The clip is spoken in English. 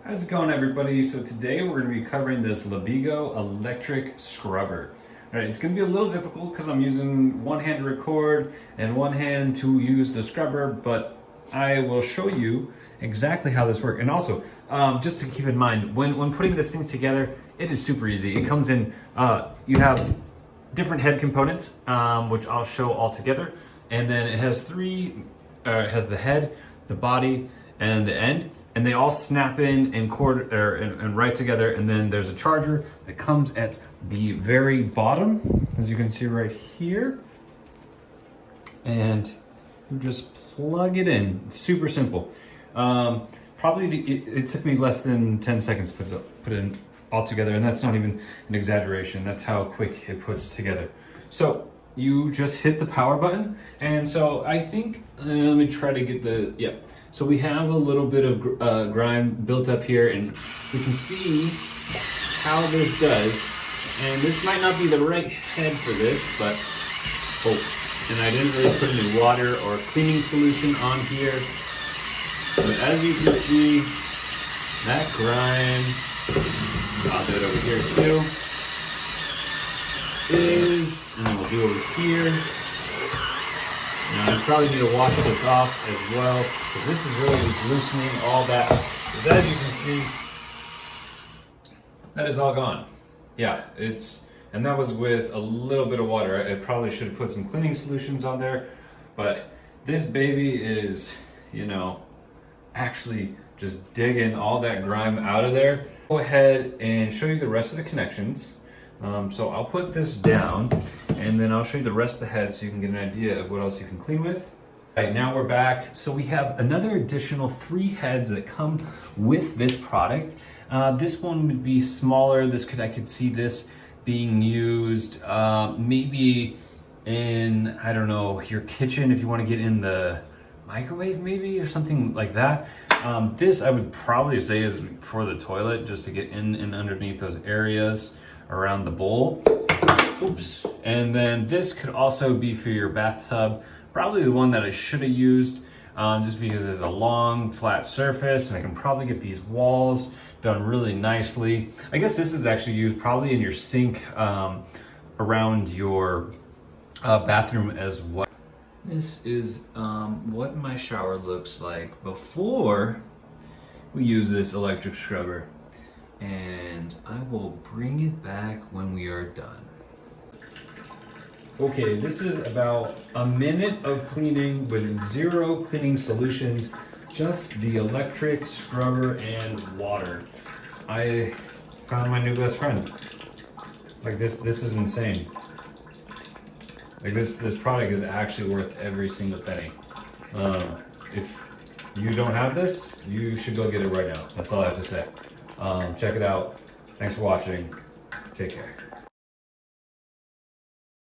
How's it going, everybody? So today we're going to be covering this LABIGO Electric Scrubber. All right, it's going to be a little difficult because I'm using one hand to record and one hand to use the scrubber, but I will show you exactly how this works. And also, just to keep in mind, when putting this thing together, it is super easy. It comes in, you have different head components, which I'll show all together. And then it has it has the head, the body, and the end. And they all snap in and right together. And then there's a charger that comes at the very bottom, as you can see right here. And you just plug it in. It's super simple. Probably it took me less than 10 seconds to put it in all together, and that's not even an exaggeration. That's how quick it puts together. So you just hit the power button, and so I think let me try to get the So we have a little bit of grime built up here, and we can see how this does. And this might not be the right head for this, but and I didn't really put any water or cleaning solution on here. But as you can see, that grime, I'll do it over here too, and then we'll do over here. Now I probably need to wash this off as well, because this is really just loosening all that. Because as you can see, that is all gone. Yeah, and that was with a little bit of water. I probably should have put some cleaning solutions on there, but this baby is, actually just digging all that grime out of there. Go ahead and show you the rest of the connections. So I'll put this down, and then I'll show you the rest of the head so you can get an idea of what else you can clean with. All right, now we're back. So we have another additional 3 heads that come with this product. This one would be smaller. I could see this being used maybe in, I don't know, your kitchen if you want to get in the microwave maybe, or something like that. This I would probably say is for the toilet, just to get in and underneath those areas around the bowl. Oops. And then this could also be for your bathtub. Probably the one that I should have used, just because it's a long flat surface and I can probably get these walls done really nicely. I guess this is actually used probably in your sink around your bathroom as well. This is what my shower looks like before we use this electric scrubber. And I will bring it back when we are done. Okay, this is about a minute of cleaning with 0 cleaning solutions, just the electric scrubber and water. I found my new best friend. Like this is insane. Like this product is actually worth every single penny. If you don't have this, you should go get it right now. That's all I have to say. Check it out. Thanks for watching. Take care.